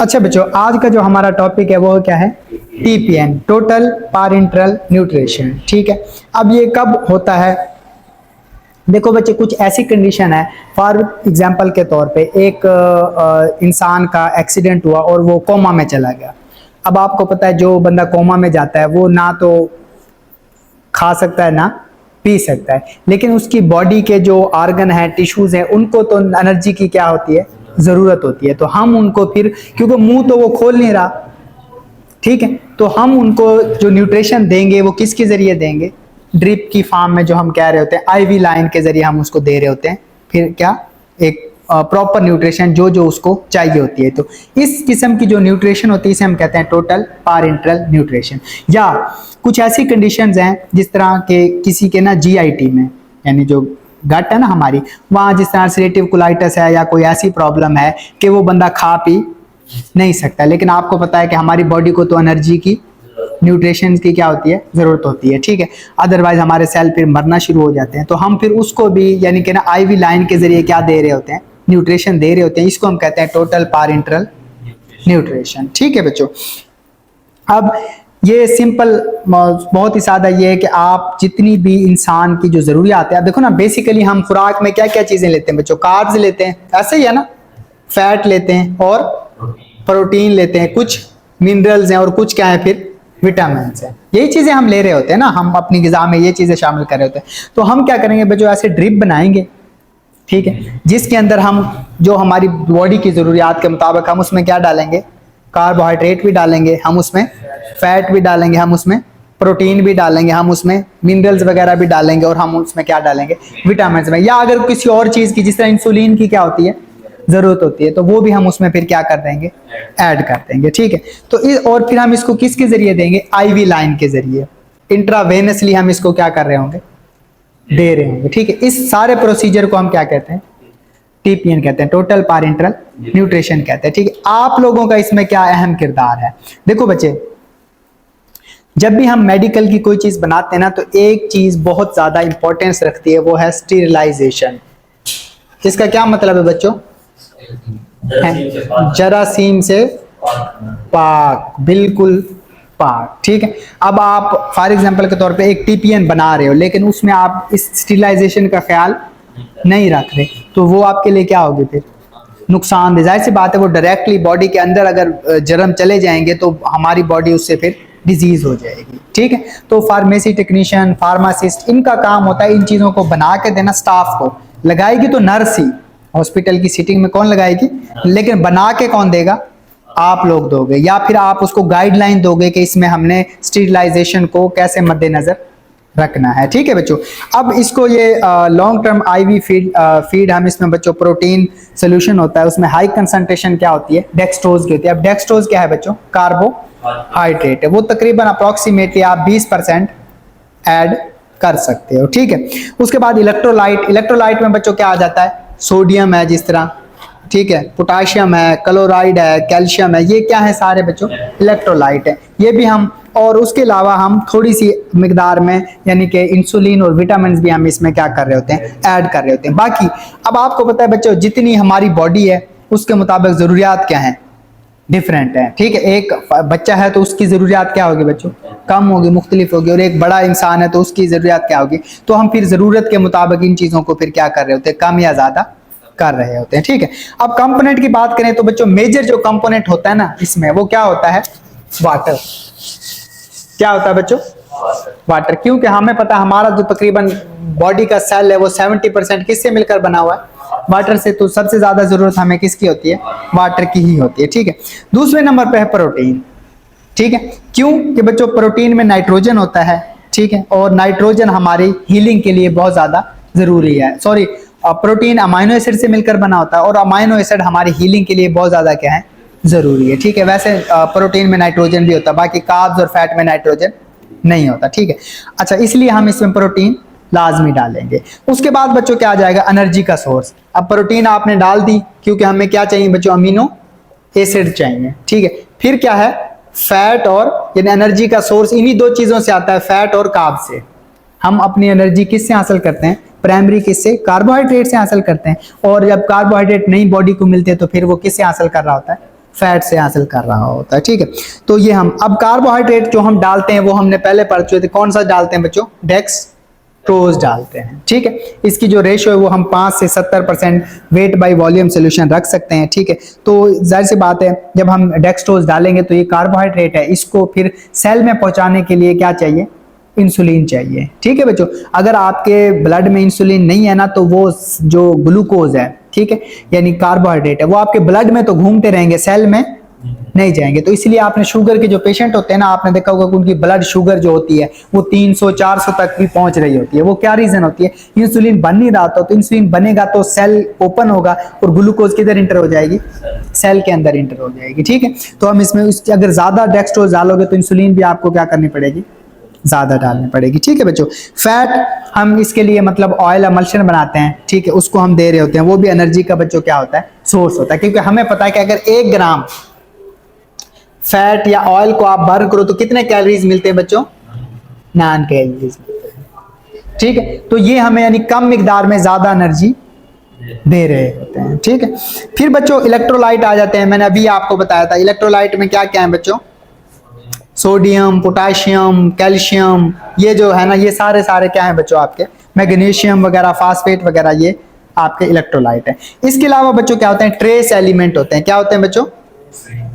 अच्छा बच्चों, आज का जो हमारा टॉपिक है वो क्या है? TPN, total parenteral nutrition. ठीक है, अब ये कब होता है? देखो बच्चे, कुछ ऐसी कंडीशन है, फॉर एग्जांपल के तौर पे एक इंसान का एक्सीडेंट हुआ और वो कोमा में चला गया। अब आपको पता है जो बंदा कोमा में जाता है वो ना तो खा सकता है ना पी सकता है, लेकिन उसकी बॉडी के जो ऑर्गन है, टिश्यूज हैं, उनको तो एनर्जी की क्या होती है? जरूरत होती है। तो हम उनको फिर, क्योंकि मुंह तो वो खोल नहीं रहा, ठीक है, तो हम उनको जो न्यूट्रिशन देंगे वो किसके जरिए देंगे? ड्रिप की फॉर्म में, जो हम कह रहे होते हैं आईवी लाइन के जरिए हम उसको दे रहे होते हैं। फिर क्या एक प्रॉपर न्यूट्रिशन जो जो उसको चाहिए होती है। तो इस किस्म की जो न्यूट्रिशन होती है इसे हम कहते हैं टोटल पारेंटल न्यूट्रिशन। या कुछ ऐसी कंडीशंस हैं जिस तरह के किसी के ना जीआईटी में, यानी जो गट है ना हमारी, वहां जिस तरह अल्सरेटिव कोलाइटिस है या कोई ऐसी प्रॉब्लम है कि वो बंदा खा पी नहीं सकता, लेकिन आपको पता है कि हमारी बॉडी को तो एनर्जी की, न्यूट्रिशन की क्या होती है? जरूरत होती है। ठीक है, अदरवाइज हमारे सेल फिर मरना शुरू हो जाते हैं। तो हम फिर उसको भी यानी कि ना आईवी लाइन के जरिए क्या दे रहे होते हैं? न्यूट्रिशन दे रहे होते हैं। इसको हम कहते हैं टोटल पारेंटल न्यूट्रिशन। ठीक है बच्चों, अब ये सिंपल बहुत ही सादा ये है कि आप जितनी भी इंसान की जो जरूरियात है, आप देखो ना, बेसिकली हम खुराक में क्या क्या चीजें लेते हैं बच्चों? कार्ब्स लेते हैं, ऐसे ही है ना, फैट लेते हैं और प्रोटीन लेते हैं, कुछ मिनरल्स हैं और कुछ क्या है फिर? विटामिन है। यही चीजें हम ले रहे होते हैं ना, हम अपनी ग़िज़ा में ये चीजें शामिल कर रहे होते हैं। तो हम क्या करेंगे बच्चों? ऐसे ड्रिप बनाएंगे, ठीक है, जिसके अंदर हम जो हमारी बॉडी की जरूरियात के मुताबिक हम उसमें क्या डालेंगे? कार्बोहाइड्रेट भी डालेंगे, हम उसमें फैट भी डालेंगे, हम उसमें प्रोटीन भी डालेंगे, हम उसमें मिनरल्स वगैरह भी डालेंगे, और हम उसमें क्या डालेंगे? विटामिन में। या अगर किसी और चीज की, जिस तरह इंसुलिन की क्या होती है? जरूरत होती है, तो वो भी हम उसमें फिर क्या कर देंगे? ऐड कर देंगे। ठीक है, तो और फिर हम इसको किसके जरिए देंगे? आईवी लाइन के जरिए, इंट्रावेनसली हम इसको क्या कर रहे होंगे? दे रहे होंगे। ठीक है, इस सारे प्रोसीजर को हम क्या कहते हैं? टीपीएन कहते हैं, टोटल पारेंटल न्यूट्रिशन कहते हैं। ठीक है, आप लोगों का इसमें क्या अहम किरदार है? देखो बच्चे, जब भी हम मेडिकल की कोई चीज बनाते हैं ना, तो एक चीज बहुत ज्यादा इंपॉर्टेंस रखती है, वो है स्टीरिलाइजेशन। इसका क्या मतलब है बच्चों? जरासीम से पाक, बिल्कुल पाक। ठीक है, अब आप फॉर एग्जांपल के तौर पे एक टीपीएन बना रहे हो, लेकिन उसमें आप इस स्टीरिलाइजेशन का ख्याल नहीं रख रहे, तो वो आपके लिए क्या होगी? फिर नुकसानदेह। जाहिर सी बात है, वो डायरेक्टली बॉडी के अंदर अगर जर्म चले जाएंगे तो हमारी बॉडी उससे फिर डिजीज हो जाएगी। ठीक है, तो फार्मेसी टेक्नीशियन, फार्मासिस्ट, इनका काम होता है इन चीजों को बना के देना स्टाफ को। लगाएगी तो नर्स ही, हॉस्पिटल की सीटिंग में कौन लगाएगी? लेकिन बना के कौन देगा? आप लोग दोगे, या फिर आप उसको गाइडलाइन दोगे कि इसमें हमने स्टीरिलाइजेशन को कैसे मद्देनजर रखना है। ठीक है बच्चों, अब इसको ये लॉन्ग टर्म आईवी फीड हम इसमें बच्चों प्रोटीन सोल्यूशन होता है, उसमें हाई कंसंट्रेशन क्या होती है? डेक्सट्रोज की होती है। अब डेक्सट्रोज क्या है बच्चों? कार्बोहाइड्रेट है। वो तकरीबन अप्रोक्सीमेटली आप 20% ऐड कर सकते हो। ठीक है, उसके बाद इलेक्ट्रोलाइट। इलेक्ट्रोलाइट में बच्चों क्या आ जाता है? सोडियम है जिस तरह, ठीक है, पोटाशियम है, क्लोराइड है, कैल्शियम है, ये क्या है? सारे बच्चों इलेक्ट्रोलाइट है। ये भी हम, और उसके अलावा हम थोड़ी सी मिकदार में, यानी कि इंसुलिन और विटामिन भी हम इसमें क्या कर रहे होते हैं? ऐड कर रहे होते हैं। बाकी अब आपको पता है बच्चों, जितनी हमारी बॉडी है उसके मुताबिक जरूरियात क्या है? डिफरेंट है। ठीक है, एक बच्चा है तो उसकी जरूरियात क्या होगी बच्चों? कम होगी, मुख्तलिफ होगी, और एक बड़ा इंसान है तो उसकी जरूरियात क्या होगी? तो हम फिर जरूरत के मुताबिक इन चीजों को फिर क्या कर रहे होते हैं? कम या ज्यादा कर रहे होते हैं। ठीक है, अब कंपोनेंट की बात करें तो बच्चों, मेजर जो कंपोनेंट होता है ना इसमें, वो क्या होता है? वाटर। क्या होता है बच्चों? वाटर। क्योंकि हमें पता है हमारा जो तकरीबन बॉडी का सेल है वो 70% किससे मिलकर बना हुआ है? वाटर से। तो सबसे ज्यादा जरूरत हमें किसकी होती है? वाटर की ही होती है। ठीक है, दूसरे नंबर पे है प्रोटीन। ठीक है, क्यों कि बच्चों प्रोटीन में नाइट्रोजन होता है। ठीक है, और नाइट्रोजन हमारी हीलिंग के लिए बहुत ज्यादा जरूरी है। सॉरी, प्रोटीन अमाइनो एसिड से मिलकर बना होता है, और अमाइनो एसिड हमारी हीलिंग के लिए बहुत ज्यादा क्या है? जरूरी है। ठीक है, वैसे प्रोटीन में नाइट्रोजन भी होता है, बाकी कार्ब्स और फैट में नाइट्रोजन नहीं होता। ठीक है, अच्छा, इसलिए हम इसमें प्रोटीन लाजमी डालेंगे। उसके बाद बच्चों क्या आ जाएगा? एनर्जी का सोर्स। अब प्रोटीन आपने डाल दी, क्योंकि हमें क्या चाहिए बच्चों? अमीनो एसिड चाहिए। ठीक है, फिर क्या है? फैट, और यानी एनर्जी का सोर्स इन्हीं दो चीजों से आता है, फैट और कार्ब से। हम अपनी एनर्जी किससे हासिल करते हैं? प्राइमरी किससे? कार्बोहाइड्रेट से हासिल करते हैं। और जब कार्बोहाइड्रेट नहीं बॉडी को मिलते हैं तो फिर वो किससे हासिल कर रहा होता है? फैट से हासिल कर रहा होता है, ठीक है। तो ये हम अब कार्बोहाइड्रेट जो हम डालते हैं वो हमने पहले पढ़ चुके थे, कौन सा डालते हैं बच्चों, डेक्सट्रोज डालते हैं, ठीक है। इसकी जो रेशियो है वो हम 5 से 70% वेट बाय वॉल्यूम सोल्यूशन रख सकते हैं, ठीक है। तो जाहिर सी बात है जब हम डेक्सट्रोज डालेंगे तो ये कार्बोहाइड्रेट है, इसको फिर सेल में पहुंचाने के लिए क्या चाहिए, इंसुलिन चाहिए, ठीक है बच्चों। अगर आपके ब्लड में इंसुलिन नहीं है ना तो वो जो ग्लूकोज है, ठीक है, यानी कार्बोहाइड्रेट है, वो आपके ब्लड में तो घूमते रहेंगे, सेल में नहीं जाएंगे। तो इसलिए आपने शुगर के जो पेशेंट होते हैं ना, आपने देखा होगा कि उनकी ब्लड शुगर जो होती है वो 300-400 तक भी पहुंच रही होती है। वो क्या रीजन होती है, इंसुलिन बन नहीं रहा था। तो इंसुलिन बनेगा तो सेल ओपन होगा और ग्लूकोज किधर इंटर हो जाएगी, सेल के अंदर इंटर हो जाएगी, ठीक है। तो हम इसमें अगर ज्यादा डेक्सट्रोज डालोगे तो इंसुलिन भी आपको क्या करनी पड़ेगी, ज्यादा डालनी पड़ेगी, ठीक है बच्चों। फैट हम इसके लिए मतलब ऑयल एमल्शन बनाते हैं, ठीक है, उसको हम दे रहे होते हैं, वो भी एनर्जी का बच्चों क्या होता है, सोर्स होता है। क्योंकि हमें पता है कि अगर 1 ग्राम फैट या ऑयल को आप बर्न करो तो कितने कैलोरीज मिलते हैं बच्चों, 9 कैलोरीज मिलते हैं, ठीक है। तो ये हमें यानी कम मिकदार में ज्यादा एनर्जी दे रहे होते हैं, ठीक है। फिर बच्चों इलेक्ट्रोलाइट आ जाते हैं, मैंने अभी आपको बताया था इलेक्ट्रोलाइट में क्या क्या है बच्चों, सोडियम, पोटाशियम, कैल्शियम, ये जो है ना ये सारे क्या है बच्चों आपके, मैग्नीशियम वगैरह, फास्फेट वगैरह, ये आपके इलेक्ट्रोलाइट है। इसके अलावा बच्चों क्या होते हैं, ट्रेस एलिमेंट होते हैं। क्या होते हैं बच्चों,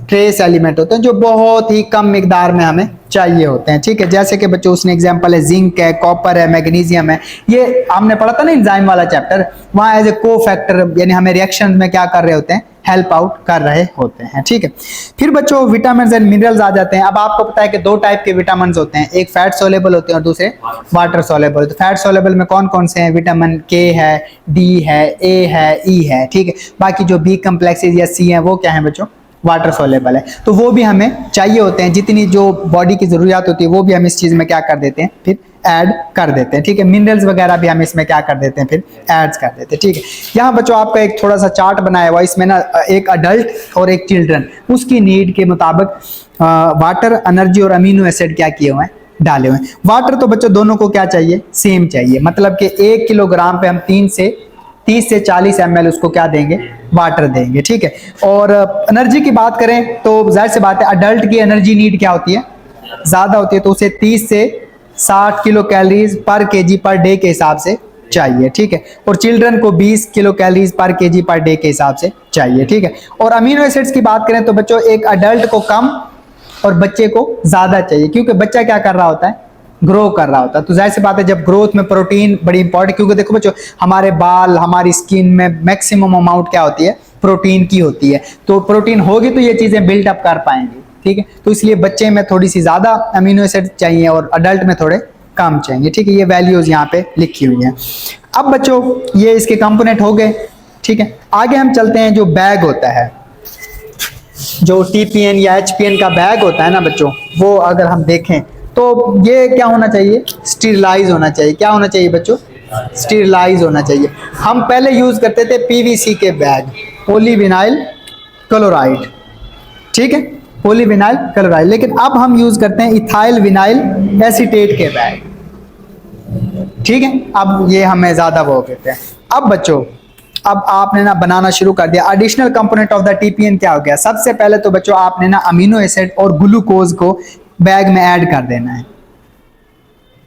ट्रेस एलिमेंट होते हैं जो बहुत ही कम मिकदार में हमें चाहिए होते हैं, ठीक है। जैसे कि बच्चों उसने एग्जांपल है जिंक है, कॉपर है, मैग्नीशियम है, ये हमने पढ़ा था ना एंजाइम वाला चैप्टर, वहां एज ए को फैक्टर यानी हमें रिएक्शन में क्या कर रहे होते हैं, हेल्प आउट कर रहे होते हैं, ठीक है। फिर बच्चों विटामिन एंड मिनरल्स आ जाते हैं। अब आपको पता है कि 2 टाइप के विटामिन होते हैं, एक फैट सोलेबल होते हैं और दूसरे वाटर सोलेबल। तो फैट सोलेबल में कौन कौन से हैं, विटामिन के है, डी है, ए है, ई है, ठीक है। बाकी जो बी कम्प्लेक्सेस या सी है वो क्या है बच्चों, वाटर सोलेबल है। तो वो भी हमें चाहिए होते हैं, जितनी जो बॉडी की जरूरत होती है वो भी हम इस चीज में क्या कर देते हैं, फिर ऐड कर देते हैं, ठीक है। मिनरल्स वगैरह भी हम इसमें क्या कर देते हैं, फिर ऐड कर देते हैं, ठीक है। यहाँ बच्चों आपका एक थोड़ा सा चार्ट बनाया हुआ, इसमें ना एक अडल्ट और एक चिल्ड्रन, उसकी नीड के मुताबिक वाटर, एनर्जी और अमीनो एसिड क्या किए हुए हैं, डाले हुए हैं। वाटर तो बच्चों दोनों को क्या चाहिए, सेम चाहिए, मतलब कि 1 किलोग्राम पे हम 30 से 40 ml उसको क्या देंगे, वाटर देंगे, ठीक है। और एनर्जी की बात करें तो जाहिर सी बात है अडल्ट की एनर्जी नीड क्या होती है, ज्यादा होती है, तो उसे 30 से 60 किलो कैलोरीज पर केजी पर डे के हिसाब से चाहिए, ठीक है। और चिल्ड्रन को 20 किलो कैलोरीज पर केजी पर डे के हिसाब से चाहिए, ठीक है। और अमीनो एसिड्स की बात करें तो बच्चों एक अडल्ट को कम और बच्चे को ज्यादा चाहिए, क्योंकि बच्चा क्या कर रहा होता है, ग्रो कर रहा होता है। तो जाहिर सी बात है जब ग्रोथ में प्रोटीन बड़ी इंपॉर्टेंट, क्योंकि देखो बच्चों हमारे बाल, हमारी स्किन में मैक्सिमम अमाउंट क्या होती है, प्रोटीन की होती है। तो प्रोटीन होगी तो ये चीजें बिल्ट अप कर पाएंगी, ठीक है। तो इसलिए बच्चे में थोड़ी सी ज्यादा अमीनो एसिड चाहिए और अडल्ट में थोड़े कम चाहिए, ठीक है। ये वैल्यूज यहाँ पे लिखी हुई है। अब बच्चों ये इसके कंपोनेंट हो गए, ठीक है। आगे हम चलते हैं, जो बैग होता है, जो टीपीएन या एचपीएन का बैग होता है ना बच्चों, वो अगर हम देखें तो ये क्या होना चाहिए, स्टीरलाइज होना चाहिए। क्या होना चाहिए बच्चों, स्टीरलाइज होना चाहिए। हम पहले यूज करते थे पीवीसी के बैग, पॉलीविनाइल क्लोराइड, ठीक है, पॉलीविनाइल क्लोराइड। लेकिन अब हम यूज करते हैं इथाइल विनाइल एसीटेट के बैग, ठीक है। अब ये हमें ज्यादा वो कहते हैं। अब बच्चों अब आपने ना बनाना शुरू कर दिया। Additional component of the TPN क्या हो गया, सबसे पहले तो बच्चों आपने ना अमीनो एसिड और ग्लूकोज को बैग में ऐड कर देना है।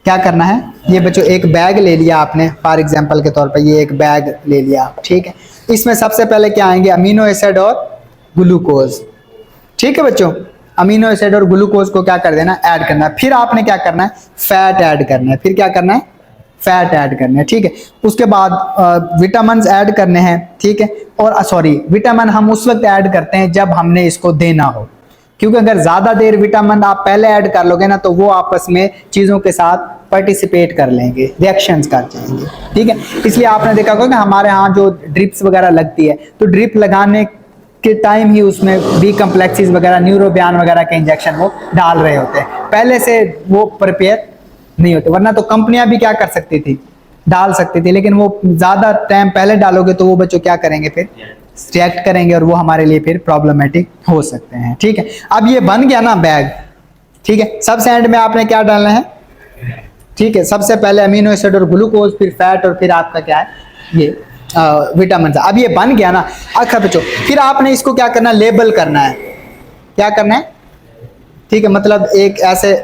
क्या करना है, ये बच्चों एक बैग ले लिया आपने, फॉर एग्जांपल के तौर पे ये एक बैग ले लिया, ठीक है। इसमें सबसे पहले क्या आएंगे, अमीनो एसिड और ग्लूकोज, ठीक है बच्चों। अमीनो एसिड और ग्लूकोज को क्या कर देना, ऐड करना है। फिर आपने क्या करना है, फैट ऐड करना है। फिर क्या करना है, फैट ऐड करना है, ठीक है। उसके बाद विटामिन ऐड करने हैं, ठीक है। और सॉरी, विटामिन हम उस वक्त ऐड करते हैं जब हमने इसको देना हो, क्योंकि अगर ज्यादा देर विटामिन आप पहले ऐड कर लोगे ना तो वो आपस में चीजों के साथ पार्टिसिपेट कर लेंगे, रिएक्शंस कर जाएंगे, ठीक है। इसलिए आपने देखा होगा कि हमारे यहाँ जो ड्रिप्स वगैरह लगती है तो ड्रिप लगाने के टाइम ही उसमें बी कम्प्लेक्सेस वगैरह, न्यूरोबियान वगैरह के इंजेक्शन वो डाल रहे होते हैं, पहले से वो प्रिपेयर नहीं होते। वरना तो कंपनियां भी क्या कर सकती थी, डाल सकती थी, लेकिन वो ज्यादा टाइम पहले डालोगे तो वो बच्चों क्या करेंगे, फिर रिएक्ट करेंगे और वो हमारे लिए फिर प्रॉब्लमेटिक हो सकते हैं, ठीक है। अब ये बन गया ना बैग, ठीक है। सबसे एंड में आपने क्या डालना है, ठीक है, सबसे पहले अमीनो एसिड और ग्लूकोज, फिर फैट और फिर आपका क्या है ये। विटामिन। अब ये बन गया ना। अच्छा बच्चों, फिर आपने इसको क्या करना है, लेबल करना है। क्या करना है, ठीक है, मतलब एक ऐसे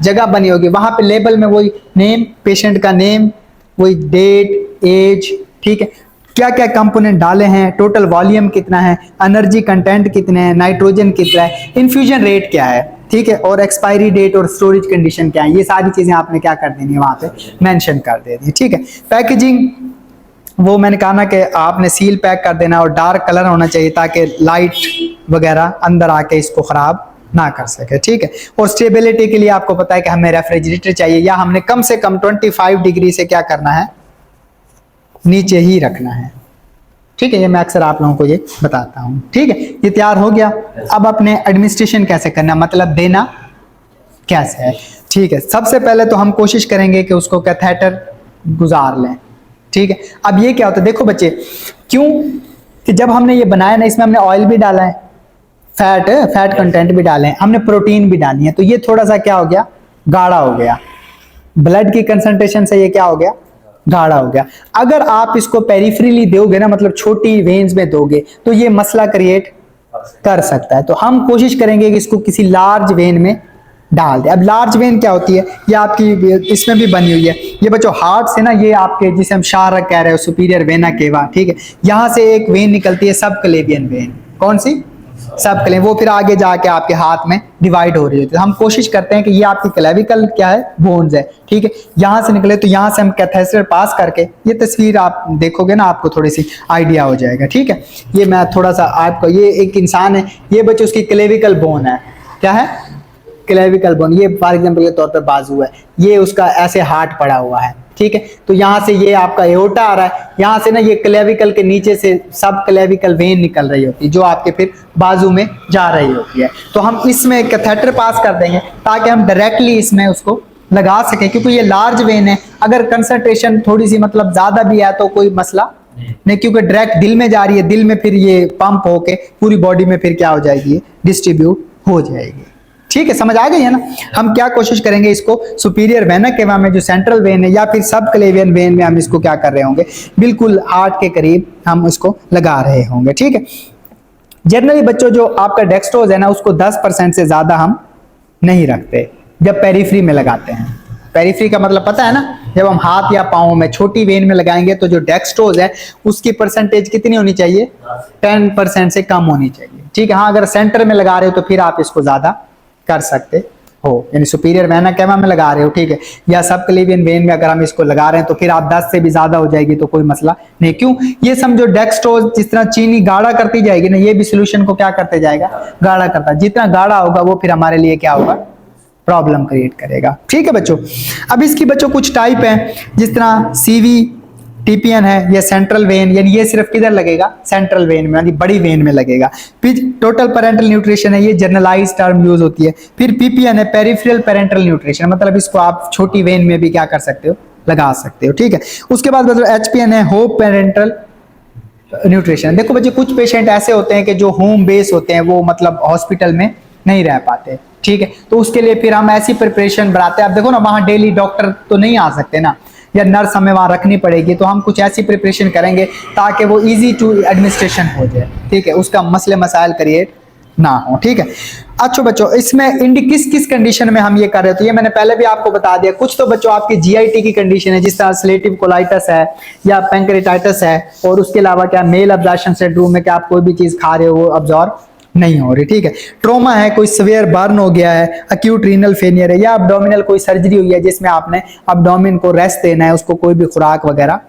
जगह बनी होगी, वहां पे लेबल में वही नेम, पेशेंट का नेम, वही डेट, एज, ठीक है, क्या क्या कंपोनेंट डाले हैं, टोटल वॉल्यूम कितना है, एनर्जी कंटेंट कितने हैं, नाइट्रोजन कितना है, इन्फ्यूजन रेट क्या है, ठीक है, और एक्सपायरी डेट और स्टोरेज कंडीशन क्या है, ये सारी चीजें आपने क्या कर देनी है, वहां पे मेंशन कर देनी है, ठीक है। पैकेजिंग, वो मैंने कहा ना कि आपने सील पैक कर देना और डार्क कलर होना चाहिए ताकि लाइट वगैरह अंदर आके इसको खराब ना कर सके, ठीक है। और स्टेबिलिटी के लिए आपको पता है कि हमें रेफ्रिजरेटर चाहिए, या हमने कम से कम 25 डिग्री से क्या करना है, नीचे ही रखना है, ठीक है। ये मैं अक्सर आप लोगों को ये बताता हूं, ठीक है। ये तैयार हो गया। अब अपने एडमिनिस्ट्रेशन कैसे करना, मतलब देना कैसे है, ठीक है। सबसे पहले तो हम कोशिश करेंगे कि उसको कैथेटर गुजार लें, ठीक है। अब ये क्या होता है, देखो बच्चे, क्यों कि जब हमने ये बनाया ना, इसमें हमने ऑयल भी डाला है, फैट कंटेंट भी डाले हैं, हमने प्रोटीन भी डाली है, तो ये थोड़ा सा क्या हो गया, गाढ़ा हो गया। ब्लड की कंसंट्रेशन से ये क्या हो गया, गाढ़ा हो गया। अगर आप इसको पेरिफेरली दोगे ना, मतलब छोटी वेन्स में दोगे, तो ये मसला क्रिएट कर सकता है। तो हम कोशिश करेंगे कि इसको किसी लार्ज वेन में डाल दे। अब लार्ज वेन क्या होती है, ये आपकी इसमें भी बनी हुई है, ये बच्चों हार्ट से ना, ये आपके जिसे हम शाहरग कह रहे हो, सुपीरियर वेना केवा, ठीक है, यहां से एक वेन निकलती है, सब क्लेवियन वेन। कौन सी, सब क्लेवियन, वो फिर आगे जाके आपके हाथ में डिवाइड हो रही होती है। हम कोशिश करते हैं कि ये आपकी क्लेविकल क्या है, बोन्स है, ठीक है, यहां से निकले, तो यहां से हम कैथेटर पास करके, ये तस्वीर आप देखोगे ना, आपको थोड़ी सी आइडिया हो जाएगा, ठीक है। ये मैं थोड़ा सा आपको, ये एक इंसान है, ये बच्चों उसकी क्लेविकल बोन है, क्या है, क्लेविकल बोन, ये फॉर एग्जांपल के तौर पर बाजू है, ये उसका ऐसे हार्ट पड़ा हुआ है, ठीक है। तो यहां से ये आपका एओर्टा आ रहा है, यहां से ना ये क्लेविकल के नीचे से सब क्लेविकल वेन निकल रही होती है, जो आपके फिर बाजू में जा रही होती है। तो हम इसमें कैथेटर पास कर देंगे ताकि हम डायरेक्टली इसमें उसको लगा सके, क्योंकि ये लार्ज वेन है, अगर कंसंट्रेशन थोड़ी सी मतलब ज्यादा भी है तो कोई मसला नहीं, क्योंकि डायरेक्ट दिल में जा रही है, दिल में फिर ये पंप होके पूरी बॉडी में फिर क्या हो जाएगी, डिस्ट्रीब्यूट हो जाएगी, ठीक है। समझ आ गई है ना। हम क्या कोशिश करेंगे, इसको सुपीरियर वेना केवा में जो सेंट्रल वेन है, या फिर सब क्लेवियन वेन में हम इसको क्या कर रहे होंगे, बिल्कुल हार्ट के करीब हम इसको लगा रहे होंगे, ठीक है। जनरली बच्चों, जो आपका डेक्सट्रोज है ना, उसको 10% से ज्यादा हम नहीं रखते जब पेरिफ्री में लगाते हैं। पेरिफ्री का मतलब पता है ना, जब हम हाथ या पाँव में छोटी वेन में लगाएंगे, तो जो डेक्सट्रोज है उसकी परसेंटेज कितनी होनी चाहिए, 10% से कम होनी चाहिए, ठीक है। हाँ, अगर सेंटर में लगा रहे हो तो फिर आप इसको ज्यादा कर सकते हो, यानी सुपीरियर वेना केवा में लगा रहे हो, ठीक है, या सब क्लेवियन वेन में अगर हम इसको लगा रहे हैं तो फिर आप 10 से भी ज्यादा हो जाएगी तो कोई मसला नहीं। क्यों, ये समझो डेक्सट्रोज जिस तरह चीनी गाढ़ा करती जाएगी ना, ये भी सोल्यूशन को क्या करते जाएगा, गाढ़ा करता, जितना गाढ़ा होगा वो फिर हमारे लिए क्या होगा, प्रॉब्लम क्रिएट करेगा, ठीक है बच्चों। अब इसकी बच्चों कुछ टाइप है, जिस तरह सीवी टीपीएन है, ये सेंट्रल वेन, यानी ये सिर्फ किधर लगेगा, सेंट्रल वेन में, यानी बड़ी वेन में लगेगा। फिर टोटल पेरेंटल न्यूट्रिशन है, ये जनरलाइज टर्म यूज होती है। फिर पीपीएन है, पेरिफेरल पेरेंटल न्यूट्रिशन, मतलब इसको आप छोटी वेन में भी क्या कर सकते हो, लगा सकते हो, ठीक है। उसके बाद मतलब एचपीएन है, होप पेरेंटल न्यूट्रिशन। देखो बच्चे, कुछ पेशेंट ऐसे होते हैं कि जो होम बेस होते हैं, वो मतलब हॉस्पिटल में नहीं रह पाते, ठीक है, तो उसके लिए फिर हम ऐसी प्रिपरेशन बनाते हैं। आप देखो ना, वहाँ डेली डॉक्टर तो नहीं आ सकते ना, या नर्स हमें वहाँ रखनी पड़ेगी, तो हम कुछ ऐसी प्रिपरेशन करेंगे ताकि वो इजी टू एडमिनिस्ट्रेशन हो जाए, ठीक है, उसका मसले मसाइल क्रिएट ना हो, ठीक है। अच्छा बच्चों, इसमें किस किस कंडीशन में हम ये कर रहे थे, ये मैंने पहले भी आपको बता दिया। कुछ तो बच्चों आपकी जीआईटी की कंडीशन है, जिस तरह अल्सरेटिव कोलाइटिस है या पैंक्रेटाइटिस है, और उसके अलावा क्या मेल अब्जॉर्प्शन सिंड्रोम में क्या आप कोई भी चीज खा रहे हो वो अब्जॉर्ब नहीं हो रही, ठीक है। ट्रोमा है, कोई सीवियर बर्न हो गया है, अक्यूट रीनल फेलियर है, या अब्डोमिनल कोई सर्जरी हुई है जिसमें आपने अब्डोमिन को रेस्ट देना है, उसको कोई भी खुराक वगैरह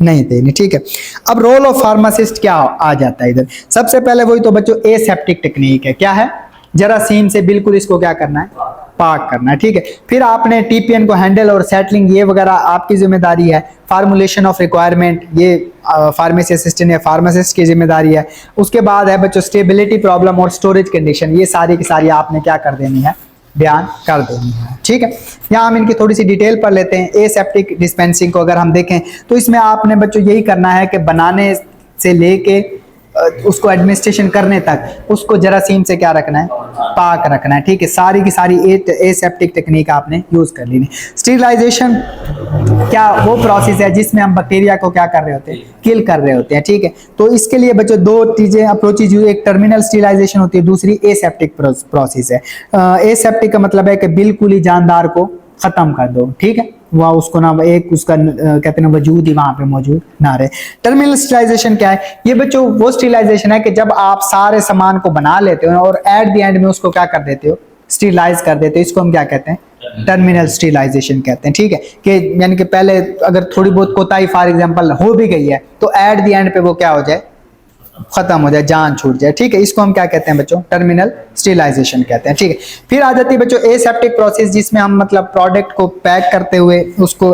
नहीं देनी, ठीक है। अब रोल ऑफ फार्मासिस्ट क्या आ जाता है इधर। सबसे पहले वही तो बच्चों एसेप्टिक टेक्निक है, क्या है, जरासीम से बिल्कुल इसको क्या करना है, पाक करना है, ठीक है। फिर आपने टीपीएन को हैंडल और सेटलिंग ये वगैरह आपकी जिम्मेदारी है। फार्मूलेशन ऑफ रिक्वायरमेंट ये फार्मेसी असिस्टेंट या फार्मासिस्ट की जिम्मेदारी है। उसके बाद है बच्चों स्टेबिलिटी प्रॉब्लम और स्टोरेज कंडीशन, ये सारी की सारी आपने क्या कर देनी है, बयान कर देनी है, ठीक है। यहाँ हम इनकी थोड़ी सी डिटेल पढ़ लेते हैं। एसेप्टिक डिस्पेंसिंग को अगर हम देखें तो इसमें आपने बच्चों यही करना है कि बनाने से लेके उसको एडमिनिस्ट्रेशन करने तक उसको जरासीम से क्या रखना है, पाक रखना है, ठीक है। सारी की सारी एसेप्टिक टेक्निक आपने यूज कर ली। स्टीरिलाइजेशन क्या वो प्रोसेस है जिसमें हम बैक्टीरिया को क्या कर रहे होते हैं, किल कर रहे होते हैं, ठीक है। तो इसके लिए बच्चों दो चीजें अप्रोचेज, एक टर्मिनल स्टीरिलाइजेशन होती है, दूसरी एसेप्टिक प्रोसेस है। एसेप्टिक का मतलब है कि बिल्कुल ही जानदार को खत्म कर दो, ठीक है, वह उसको ना एक उसका कहते हैं वजूद ही वहां पे मौजूद ना रहे। टर्मिनल स्टीरिलाइजेशन क्या है, ये बच्चों वो स्टीरिलाइजेशन है कि जब आप सारे सामान को बना लेते हो और एट द एंड में उसको क्या कर देते हो, स्टीरिलाइज कर देते हो, इसको हम क्या कहते हैं, टर्मिनल स्टीरिलाइजेशन कहते हैं, ठीक है। कि यानी कि पहले अगर थोड़ी बहुत कोताही फॉर एग्जांपल हो भी गई है तो एट द एंड पे वो क्या हो जाए, खत्म हो जाए, जान छूट जाए, ठीक है। इसको हम क्या कहते हैं बच्चों, टर्मिनल स्टीरिलाइजेशन कहते हैं, ठीक है। फिर आ जाती है बच्चों एसेप्टिक प्रोसेस, जिसमें हम मतलब प्रोडक्ट को पैक करते हुए उसको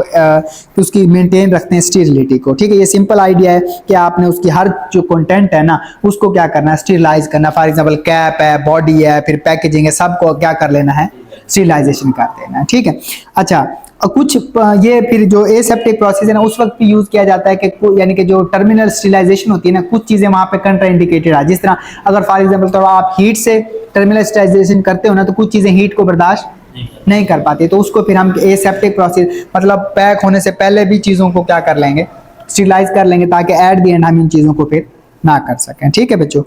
उसकी मेंटेन रखते हैं स्टीरिलिटी को, ठीक है। ये सिंपल आइडिया है कि आपने उसकी हर जो कंटेंट है ना उसको क्या करना है, स्टीरिलाइज करना। फॉर एग्जांपल कैप है, बॉडी है, फिर पैकेजिंग है, सबको क्या कर लेना है, स्टीरिलाइजेशन कर देना है, ठीक है। अच्छा, कुछ ये फिर जो एसेप्टिक प्रोसेस है ना उस वक्त भी यूज किया जाता है कि यानी कि जो टर्मिनल स्टीरिलाइजेशन होती है ना, कुछ चीजें वहां पे कंट्रा इंडिकेटेड है। जिस तरह अगर फॉर एग्जांपल तो आप हीट से टर्मिनल स्टीरिलाइजेशन करते हो ना, तो कुछ चीजें हीट को बर्दाश्त नहीं कर पाती, तो उसको फिर हम एसेप्टिक प्रोसेस मतलब पैक होने से पहले भी चीजों को क्या कर लेंगे, स्टीरिलाइज कर लेंगे, ताकि एट द एंड हम इन चीजों को फिर ना कर सकें, ठीक है बच्चों।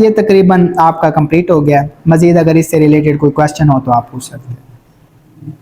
ये तकरीबन आपका कंप्लीट हो गया। मजीद अगर इससे रिलेटेड कोई क्वेश्चन हो तो आप पूछ सकते हैं।